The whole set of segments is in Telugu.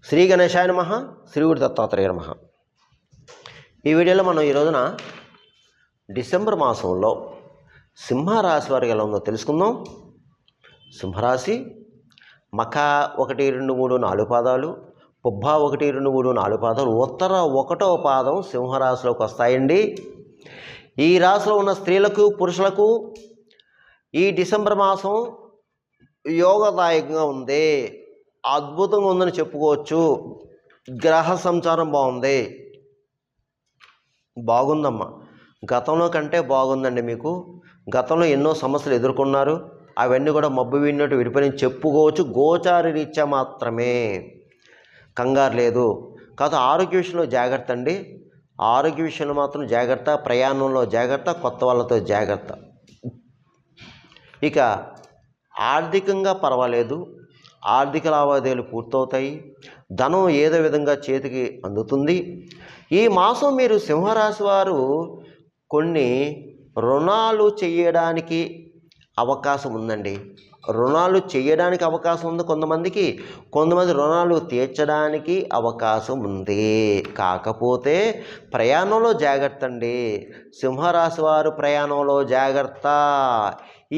శ్రీ గణేశాయ నమః. శ్రీ గురు దత్తాత్రేయ నమః. ఈ వీడియోలో మనం ఈ రోజున డిసెంబర్ మాసంలో సింహరాశి వారికి ఎలా ఉందో తెలుసుకుందాం. సింహరాశి మఖ 1, 2, 3, 4 పాదాలు, పుబ్బ 1, 2, 3, 4 పాదాలు, ఉత్తర 1వ పాదం సింహరాశిలోకి వస్తాయండి. ఈ రాశిలో ఉన్న స్త్రీలకు పురుషులకు ఈ డిసెంబర్ మాసం యోగదాయకంగా ఉంది, అద్భుతంగా ఉందని చెప్పుకోవచ్చు. గ్రహ సంచారం బాగుందమ్మా. గతంలో కంటే బాగుందండి. మీకు గతంలో ఎన్నో సమస్యలు ఎదుర్కొన్నారు, అవన్నీ కూడా మబ్బు విన్నట్టు విడిపోయి చెప్పుకోవచ్చు. గోచార రీత్యా మాత్రమే, కంగారు లేదు. కాదు ఆరోగ్య విషయంలో జాగ్రత్త అండి. ఆరోగ్య విషయంలో మాత్రం జాగ్రత్త, ప్రయాణంలో జాగ్రత్త, కొత్త వాళ్ళతో జాగ్రత్త. ఇక ఆర్థికంగా పర్వాలేదు, ఆర్థిక లావాదేవీలు పూర్తవుతాయి, ధనం ఏదో విధంగా చేతికి అందుతుంది. ఈ మాసం మీరు సింహరాశి వారు కొన్ని రుణాలు చేయడానికి అవకాశం ఉందండి. రుణాలు చేయడానికి అవకాశం ఉంది కొంతమంది రుణాలు తీర్చడానికి అవకాశం ఉంది. కాకపోతే ప్రయాణంలో జాగ్రత్త అండి. సింహరాశి వారు ప్రయాణంలో జాగ్రత్త.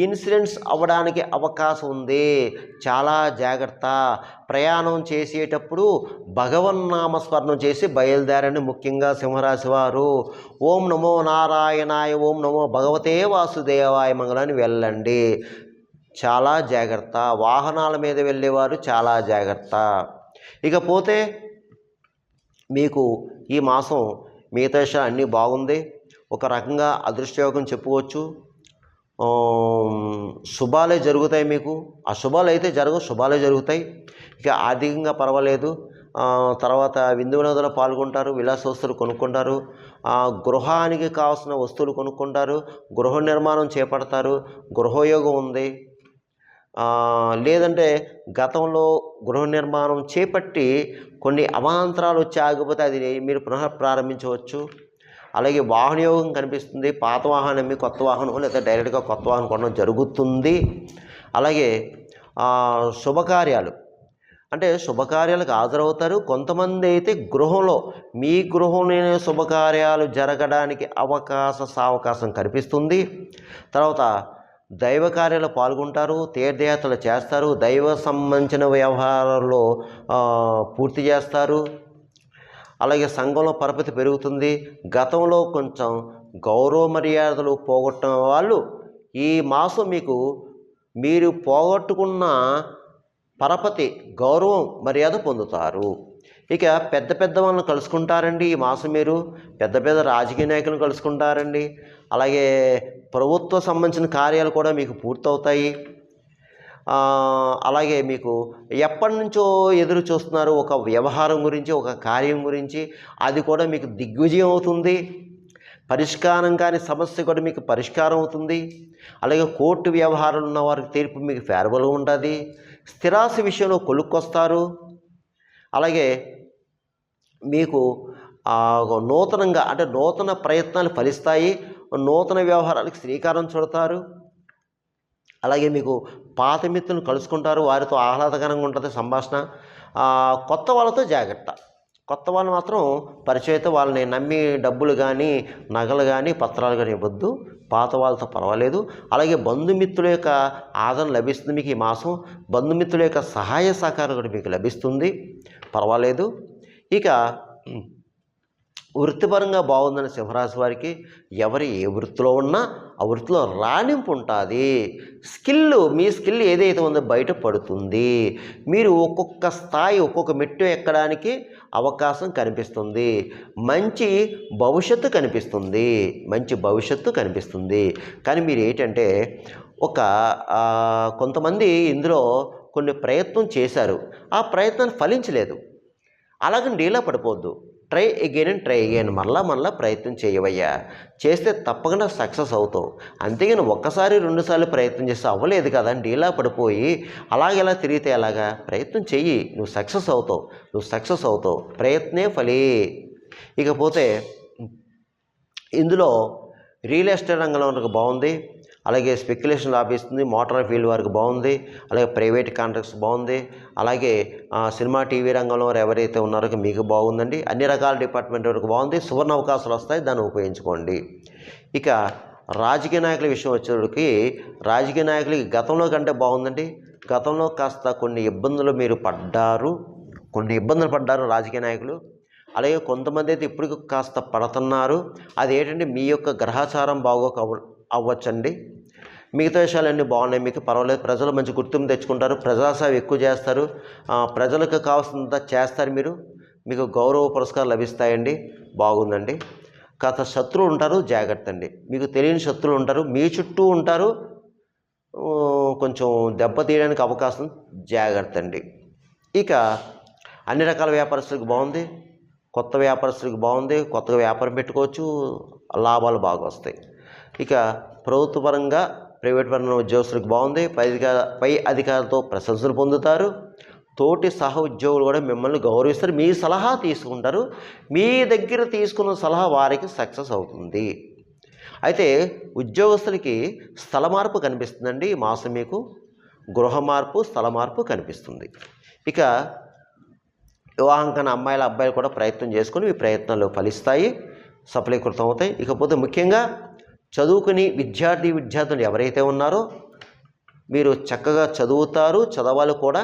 ఇన్సిడెంట్స్ అవ్వడానికి అవకాశం ఉంది, చాలా జాగ్రత్త. ప్రయాణం చేసేటప్పుడు భగవన్నామస్మరణం చేసి బయలుదేరండి. ముఖ్యంగా సింహరాశి వారు ఓం నమో నారాయణాయ, ఓం నమో భగవతే వాసుదేవాయ మంగళాన్ని వెళ్ళండి. చాలా జాగ్రత్త. వాహనాల మీద వెళ్ళేవారు చాలా జాగ్రత్త. ఇకపోతే మీకు ఈ మాసం మిగతా విషయాలు అన్నీ బాగుంది. ఒక రకంగా అదృష్టయోగం చెప్పుకోవచ్చు. శుభాలే జరుగుతాయి. మీకు అశుభాలు అయితే జరగవు, శుభాలే జరుగుతాయి. ఇక ఆర్థికంగా పర్వాలేదు. తర్వాత విందు వినోదాలు పాల్గొంటారు, విలాస వస్తువులు కొనుక్కుంటారు, గృహానికి కావాల్సిన వస్తువులు కొనుక్కుంటారు, గృహ నిర్మాణం చేపడతారు, గృహయోగం ఉంది. లేదంటే గతంలో గృహ నిర్మాణం చేపట్టి కొన్ని అవాంతరాలు వచ్చి ఆగిపోతే అది మీరు పునః ప్రారంభించవచ్చు. అలాగే వాహన యోగం కనిపిస్తుంది. పాత వాహనం మీ కొత్త వాహనం లేదా డైరెక్ట్గా కొత్త వాహనం కొనడం జరుగుతుంది. అలాగే శుభకార్యాలు అంటే శుభకార్యాలకు హాజరవుతారు. కొంతమంది అయితే గృహంలో మీ గృహంలోనే శుభకార్యాలు జరగడానికి సావకాశం కనిపిస్తుంది. తర్వాత దైవ కార్యాలు పాల్గొంటారు, తీర్థయాత్రలు చేస్తారు, దైవ సంబంధించిన వ్యవహారాల్లో పూర్తి చేస్తారు. అలాగే సంఘంలో పరపతి పెరుగుతుంది. గతంలో కొంచెం గౌరవ మర్యాదలు పోగొట్టిన వాళ్ళు ఈ మాసం మీరు పోగొట్టుకున్న పరపతి, గౌరవం, మర్యాద పొందుతారు. ఇక పెద్ద వాళ్ళని కలుసుకుంటారండి ఈ మాసం. మీరు పెద్ద రాజకీయ నాయకులను కలుసుకుంటారండి. అలాగే ప్రభుత్వ సంబంధించిన కార్యాలు కూడా మీకు పూర్తవుతాయి. అలాగే మీకు ఎప్పటి నుంచో ఎదురు చూస్తున్నారు ఒక వ్యవహారం గురించి, ఒక కార్యం గురించి, అది కూడా మీకు దిగ్విజయం అవుతుంది. పరిష్కారం కాని సమస్య కూడా మీకు పరిష్కారం అవుతుంది. అలాగే కోర్టు వ్యవహారాలు ఉన్న వారికి తీర్పు మీకు ఫేవరబుల్గా ఉంటుంది. స్థిరాస్తి విషయంలో కొలుక్కొస్తారు. అలాగే మీకు నూతనంగా అంటే నూతన ప్రయత్నాలు ఫలిస్తాయి. నూతన వ్యవహారాలకు శ్రీకారం చుడతారు. అలాగే మీకు పాత మిత్రులను కలుసుకుంటారు, వారితో ఆహ్లాదకరంగా ఉంటుంది సంభాషణ. కొత్త వాళ్ళతో జాగ్రత్త. కొత్త వాళ్ళు మాత్రం పరిచయం అయితే వాళ్ళని నమ్మి డబ్బులు కానీ, నగలు కానీ, పత్రాలు కానీ ఇవ్వద్దు. పాత వాళ్ళతో పర్వాలేదు. అలాగే బంధుమిత్రుల యొక్క ఆదరణ లభిస్తుంది మీకు ఈ మాసం. బంధుమిత్రుల యొక్క సహాయ సహకారం కూడా మీకు లభిస్తుంది, పర్వాలేదు. ఇక వృత్తిపరంగా బాగుందని సింహరాశి వారికి ఎవరు ఏ వృత్తిలో ఉన్నా ఆ వృత్తిలో రాణింపు ఉంటుంది. మీ స్కిల్ ఏదైతే ఉందో బయట పడుతుంది. మీరు ఒక్కొక్క స్థాయి, ఒక్కొక్క మెట్టు ఎక్కడానికి అవకాశం కనిపిస్తుంది. మంచి భవిష్యత్తు కనిపిస్తుంది. కానీ మీరు ఏంటంటే కొంతమంది ఇందులో కొన్ని ప్రయత్నం చేశారు, ఆ ప్రయత్నం ఫలించలేదు. అలాగని డీలా పడిపోవద్దు. ట్రై అగైన్ మళ్ళా ప్రయత్నం చేయవయ్యా. చేస్తే తప్పకుండా సక్సెస్ అవుతావు. అంతేగాని ఒక్కసారి 2 సార్లు ప్రయత్నం చేస్తే అవ్వలేదు కదా అని డీలా పడిపోయి అలాగెలా తిరిగితే ఎలాగా? ప్రయత్నం చెయ్యి, నువ్వు సక్సెస్ అవుతావు. ప్రయత్నే ఫలే. ఇకపోతే ఇందులో రియల్ ఎస్టేట్ రంగంలో బాగుంది. అలాగే స్పెక్యులేషన్ లాభిస్తుంది, మోటార్ ఫీల్డ్ వరకు బాగుంది, అలాగే ప్రైవేట్ కాంట్రాక్ట్స్ బాగుంది, అలాగే సినిమా టీవీ రంగంలో ఎవరైతే ఉన్నారో మీకు బాగుందండి. అన్ని రకాల డిపార్ట్మెంట్ వరకు బాగుంది. సువర్ణ అవకాశాలు వస్తాయి, దాన్ని ఉపయోగించుకోండి. ఇక రాజకీయ నాయకుల విషయం వచ్చేటికి రాజకీయ నాయకులకి గతంలో కంటే బాగుందండి. గతంలో కాస్త కొన్ని ఇబ్బందులు మీరు పడ్డారు, రాజకీయ నాయకులు. అలాగే కొంతమంది అయితే ఇప్పుడు కాస్త పడుతున్నారు. అదేంటంటే మీ యొక్క గ్రహచారం బాగోక అవ్వచ్చండి. మిగతా విషయాలన్నీ బాగున్నాయి, మీకు పర్వాలేదు. ప్రజలు మంచి గుర్తింపు తెచ్చుకుంటారు, ప్రజాసేవ ఎక్కువ చేస్తారు, ప్రజలకు కావాల్సినంత చేస్తారు. మీకు గౌరవ పురస్కారాలు లభిస్తాయండి, బాగుందండి. కాస్త శత్రువులు ఉంటారు, జాగ్రత్త అండి. మీకు తెలియని శత్రువులు ఉంటారు, మీ చుట్టూ ఉంటారు, కొంచెం దెబ్బతీయడానికి అవకాశం, జాగ్రత్త అండి. ఇక అన్ని రకాల వ్యాపారస్తులకు బాగుంది, కొత్త వ్యాపారస్తులకు బాగుంది, కొత్తగా వ్యాపారం పెట్టుకోవచ్చు, లాభాలు బాగా వస్తాయి. ఇక ప్రభుత్వ పరంగా ప్రైవేట్ పరంగా ఉద్యోగస్తులకు బాగుంది, పై అధికారులతో ప్రశంసలు పొందుతారు, తోటి సహ ఉద్యోగులు కూడా మిమ్మల్ని గౌరవిస్తారు, మీ సలహా తీసుకుంటారు, మీ దగ్గర తీసుకున్న సలహా వారికి సక్సెస్ అవుతుంది. అయితే ఉద్యోగస్తులకి స్థల మార్పు కనిపిస్తుందండి ఈ మాసం. మీకు గృహ మార్పు, స్థల మార్పు కనిపిస్తుంది. ఇక వివాహం కాని అమ్మాయిల అబ్బాయిలు కూడా ప్రయత్నం చేసుకొని మీ ప్రయత్నాలు ఫలిస్తాయి, సఫలీకృతం అవుతాయి. ఇకపోతే ముఖ్యంగా చదువుకుని విద్యార్థులు ఎవరైతే ఉన్నారో మీరు చక్కగా చదువుతారు, చదవాలి కూడా.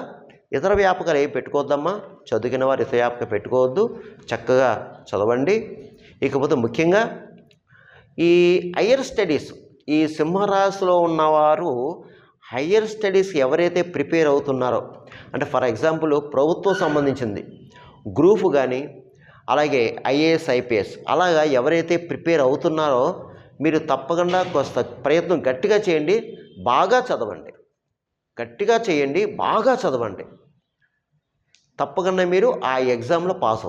ఇతర వ్యాపకాలు ఏమి పెట్టుకోవద్దమ్మా, చదువుకున్న వారు ఇతర వ్యాపకం పెట్టుకోవద్దు, చక్కగా చదవండి. ఇకపోతే ముఖ్యంగా ఈ హయ్యర్ స్టడీస్, ఈ సింహరాశిలో ఉన్నవారు హయ్యర్ స్టడీస్ ఎవరైతే ప్రిపేర్ అవుతున్నారో, అంటే ఫర్ ఎగ్జాంపుల్ ప్రభుత్వం సంబంధించింది గ్రూప్ కానీ, అలాగే ఐఏఎస్ ఐపీఎస్, అలాగా ఎవరైతే ప్రిపేర్ అవుతున్నారో మీరు తప్పకుండా కొంత ప్రయత్నం గట్టిగా చేయండి, బాగా చదవండి. గట్టిగా చేయండి, బాగా చదవండి. తప్పకుండా మీరు ఆ ఎగ్జామ్లో పాస్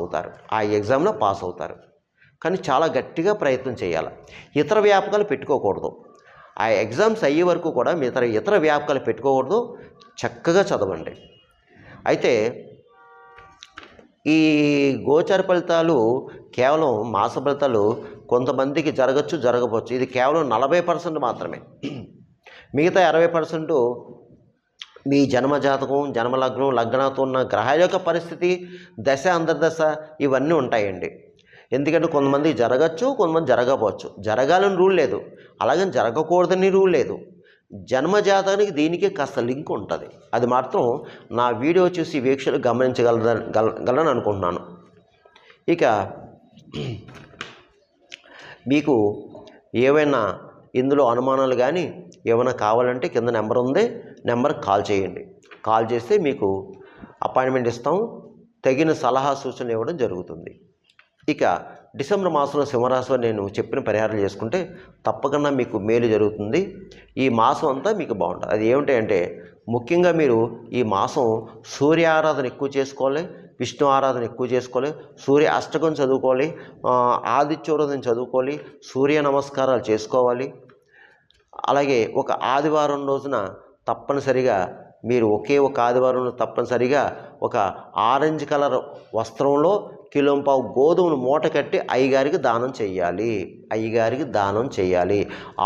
అవుతారు. కానీ చాలా గట్టిగా ప్రయత్నం చేయాలి. ఇతర వ్యాపకాలు పెట్టుకోకూడదు. ఆ ఎగ్జామ్స్ అయ్యే వరకు కూడా మీ ఇతర వ్యాపకాలు పెట్టుకోకూడదు, చక్కగా చదవండి. అయితే ఈ గోచర ఫలితాలు కేవలం మాస ఫలితాలు కొంతమందికి జరగచ్చు, జరగవచ్చు. ఇది కేవలం 40% మాత్రమే. మిగతా 60% మీ జన్మజాతకం, జన్మలగ్నం, లగ్నాతో ఉన్న గ్రహాల యొక్క పరిస్థితి, దశ, అంతర్దశ ఇవన్నీ ఉంటాయండి. ఎందుకంటే కొంతమంది జరగచ్చు, కొంతమంది జరగవచ్చు. జరగాలని రూల్ లేదు, అలాగని జరగకూడదని రూల్ లేదు. జన్మజాతానికి దీనికి కాస్త లింక్ ఉంటుంది. అది మాత్రం నా వీడియో చూసి వీక్షలు గమనించగలరని అనుకుంటున్నాను. ఇక మీకు ఏవైనా ఇందులో అనుమానాలు కానీ ఏమైనా కావాలంటే కింద నెంబర్ ఉంది, నెంబర్కి కాల్ చేయండి. కాల్ చేస్తే మీకు అపాయింట్మెంట్ ఇస్తాం, తగిన సలహా సూచనలు ఇవ్వడం జరుగుతుంది. ఇక డిసెంబర్ మాసంలో సింహరాశిలో నేను చెప్పిన పరిహారాలు చేసుకుంటే తప్పకుండా మీకు మేలు జరుగుతుంది. ఈ మాసం అంతా మీకు బాగుంటుంది. అది ఏమిటంటే ముఖ్యంగా మీరు ఈ మాసం సూర్య ఆరాధన ఎక్కువ చేసుకోవాలి, విష్ణు ఆరాధన ఎక్కువ చేసుకోవాలి, సూర్య అష్టకం చదువుకోవాలి, ఆదిత్యోదయం చదువుకోవాలి, సూర్య నమస్కారాలు చేసుకోవాలి. అలాగే ఒక ఆదివారం రోజున తప్పనిసరిగా మీరు ఒకే ఒక ఆదివారంలో తప్పనిసరిగా ఒక ఆరెంజ్ కలర్ వస్త్రంలో కిలోంపావు గోధుమను మూట కట్టి అయ్యగారికి దానం చేయాలి.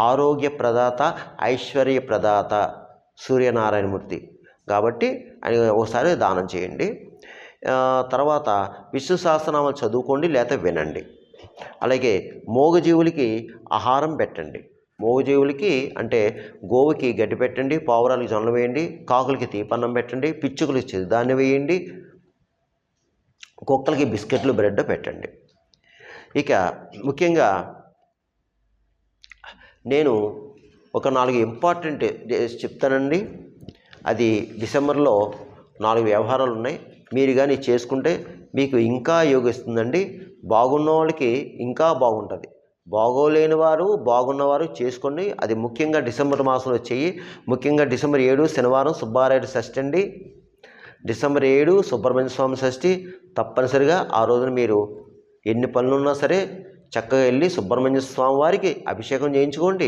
ఆరోగ్య ప్రదాత, ఐశ్వర్య ప్రదాత సూర్యనారాయణమూర్తి కాబట్టి ఒకసారి దానం చేయండి. తర్వాత విష్ణు సహస్రనామాలు చదువుకోండి లేదా వినండి. అలాగే మూగజీవులకి ఆహారం పెట్టండి. మూగజీవులకి అంటే గోవుకి గడ్డి పెట్టండి, పావురాలకి జొన్నలు వేయండి, కాకులకి తీపన్నం పెట్టండి, పిచ్చుకలకి చిరుధాన్యం వేయండి, కుక్కలకి బిస్కెట్లు, బ్రెడ్ పెట్టండి. ఇక ముఖ్యంగా నేను ఒక 4 ఇంపార్టెంట్ డేస్ చెప్తానండి. అది డిసెంబర్లో 4 వ్యవహారాలు ఉన్నాయి. మీరు కానీ చేసుకుంటే మీకు ఇంకా యోగిస్తుందండి. బాగున్న వాళ్ళకి ఇంకా బాగుంటుంది, బాగోలేని వారు బాగున్నవారు చేసుకోండి. అది ముఖ్యంగా డిసెంబర్ మాసంలో చెయ్యి. ముఖ్యంగా డిసెంబర్ 7 శనివారం సుబ్బారాయుడు షష్ఠి అండి. డిసెంబర్ 7 సుబ్రహ్మణ్య స్వామి షష్ఠి. తప్పనిసరిగా ఆ రోజున మీరు ఎన్ని పనులున్నా సరే చక్కగా వెళ్ళి సుబ్రహ్మణ్య స్వామి వారికి అభిషేకం చేయించుకోండి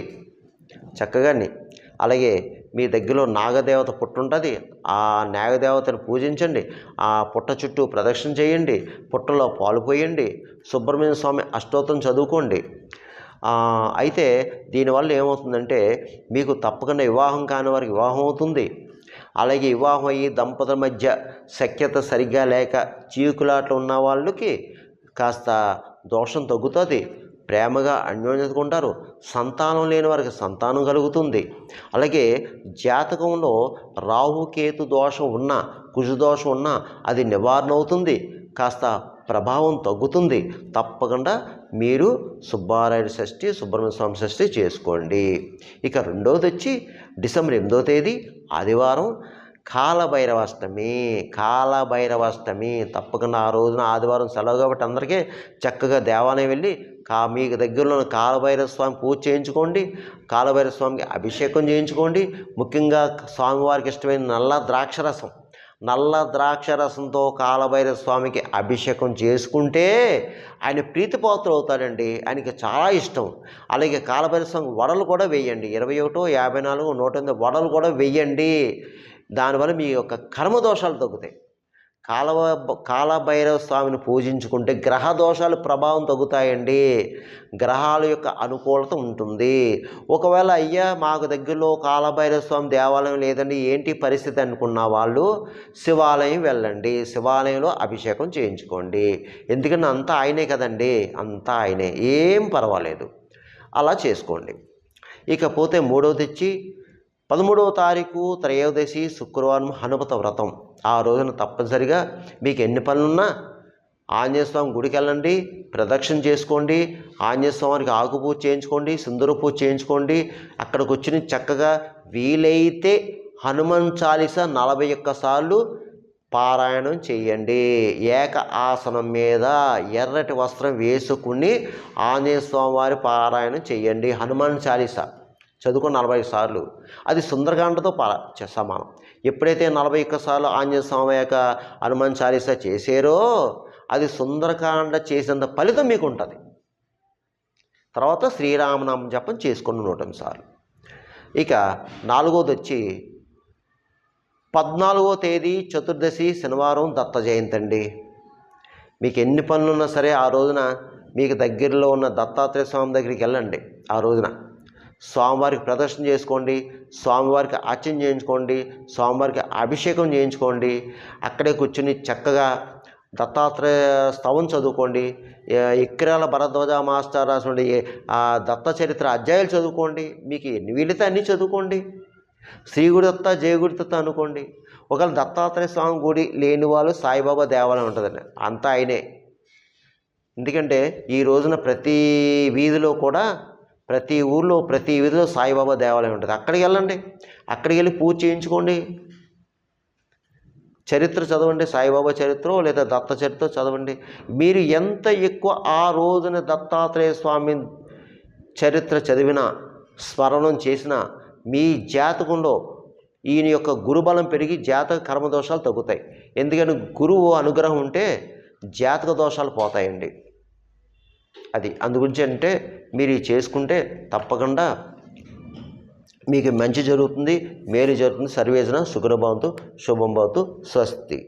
చక్కగాని. అలాగే మీ దగ్గరలో నాగదేవత పుట్ట ఉంటుంది, ఆ నాగదేవతను పూజించండి, ఆ పుట్ట చుట్టూ ప్రదక్షిణ చేయండి, పుట్టలో పాలు పోయండి, సుబ్రహ్మణ్య స్వామి అష్టోత్తరం చదువుకోండి. అయితే దీనివల్ల ఏమవుతుందంటే మీకు తప్పకుండా వివాహం కాని వారికి వివాహం అవుతుంది. అలాగే వివాహం అయ్యి దంపతుల మధ్య సఖ్యత సరిగ్గా లేక చీకులాట్లు ఉన్న వాళ్ళకి కాస్త దోషం తగ్గుతుంది. ప్రేమగా అన్యోన్యతగా ఉంటారు. సంతానం లేని వారికి సంతానం కలుగుతుంది. అలాగే జాతకంలో రాహుకేతు దోషం ఉన్నా, కుజదోషం ఉన్నా అది నివారణ అవుతుంది. కాస్త ప్రభావం తగ్గుతుంది. తప్పకుండా మీరు సుబ్బారాయుడు షష్ఠి, సుబ్రహ్మణ్య స్వామి షష్ఠి చేసుకోండి. ఇక రెండవది వచ్చి డిసెంబర్ 8వ తేదీ ఆదివారం కాలభైరవాష్టమి. తప్పకుండా ఆ రోజున ఆదివారం సెలవు కాబట్టి అందరికీ చక్కగా దేవాలయం వెళ్ళి మీకు దగ్గరలో కాలభైరవ స్వామి పూజ చేయించుకోండి. కాలభైరవ స్వామికి అభిషేకం చేయించుకోండి. ముఖ్యంగా స్వామివారికి ఇష్టమైన నల్ల ద్రాక్షరసంతో కాలభైరవ స్వామికి అభిషేకం చేసుకుంటే ఆయన ప్రీతిపాత్రులు అవుతాడండి. ఆయనకి చాలా ఇష్టం. అలాగే కాలభైరవ స్వామి వడలు కూడా వేయండి. 21, 54, 108 వడలు కూడా వేయండి. దానివల్ల మీ యొక్క కర్మదోషాలు తగ్గుతాయి. కాలభైరవ స్వామిని పూజించుకుంటే గ్రహ దోషాలు ప్రభావం తగ్గుతాయండి. గ్రహాల యొక్క అనుకూలత ఉంటుంది. ఒకవేళ అయ్యా మాకు దగ్గరలో కాలభైరవ స్వామి దేవాలయం లేదండి, ఏంటి పరిస్థితి అనుకున్న వాళ్ళు శివాలయం వెళ్ళండి. శివాలయంలో అభిషేకం చేయించుకోండి. ఎందుకంటే అంతా ఆయనే కదండి, అంతా ఆయనే, ఏం పర్వాలేదు, అలా చేసుకోండి. ఇకపోతే మూడవది వచ్చి 13వ తారీఖు త్రయోదశి శుక్రవారం హనుమత వ్రతం. ఆ రోజున తప్పనిసరిగా మీకు ఎన్ని పనులున్నా ఆంజనేయ స్వామి గుడికి వెళ్ళండి, ప్రదక్షిణ చేసుకోండి, ఆంజనేయ స్వామికి ఆకు పూజ చేయించుకోండి, సింధూర పూజ చేయించుకోండి. అక్కడికి వచ్చి చక్కగా వీలైతే హనుమాన్ చాలీసా 41 సార్లు పారాయణం చేయండి. ఏక ఆసనం మీద ఎర్రటి వస్త్రం వేసుకుని ఆంజనేయ స్వామి వారి పారాయణం చేయండి. హనుమాన్ చాలీసా చదువుకుని 40 సార్లు, అది సుందరకాండతో సమానం. ఎప్పుడైతే 41 సార్లు ఆంజనేయ స్వామి యొక్క హనుమాన్ చాలీసా చేసారో అది సుందరకాండ చేసినంత ఫలితం మీకు ఉంటుంది. తర్వాత శ్రీరామనామం జపం చేసుకుని 108 సార్లు. ఇక నాలుగోది వచ్చి 14వ తేదీ చతుర్దశి శనివారం దత్త జయంతి అండి. మీకు ఎన్ని పనులున్నా సరే ఆ రోజున మీకు దగ్గరలో ఉన్న దత్తాత్రేయ స్వామి దగ్గరికి వెళ్ళండి. ఆ రోజున స్వామివారికి ప్రదర్శన చేసుకోండి, స్వామివారికి అర్చన చేయించుకోండి, స్వామివారికి అభిషేకం చేయించుకోండి. అక్కడే కూర్చుని చక్కగా దత్తాత్రేయ స్తవం చదువుకోండి. ఇక్రాల భరద్వాజ మాస్టర్ రాసినటువంటి దత్త చరిత్ర అధ్యాయాలు చదువుకోండి. మీకు ఎన్ని వీలైతే అన్నీ చదువుకోండి. శ్రీ గుడి దత్త, జయ గుడి దత్త అనుకోండి. ఒకవేళ దత్తాత్రేయ స్వామి గుడి లేని వాళ్ళు సాయిబాబా దేవాలయం ఉంటుందండి, అంతా ఆయనే. ఎందుకంటే ఈ రోజున ప్రతి వీధిలో కూడా, ప్రతి ఊర్లో, ప్రతి వీధిలో సాయిబాబా దేవాలయం ఉంటుంది. అక్కడికి వెళ్ళండి, అక్కడికి వెళ్ళి పూజ చేయించుకోండి. చరిత్ర చదవండి, సాయిబాబా చరిత్ర లేదా దత్త చరిత్ర చదవండి. మీరు ఎంత ఎక్కువ ఆ రోజున దత్తాత్రేయ స్వామి చరిత్ర చదివినా, స్మరణం చేసినా మీ జాతకంలో ఈయన యొక్క గురుబలం పెరిగి జాతక కర్మదోషాలు తగ్గుతాయి. ఎందుకంటే గురువు అనుగ్రహం ఉంటే జాతక దోషాలు పోతాయండి. అది అందుగురించి అంటే మీరు చేసుకుంటే తప్పకుండా మీకు మంచి జరుగుతుంది, మేలు జరుగుతుంది. సర్వేజన సుఖభవంతు, శుభం భవతు, స్వస్తి.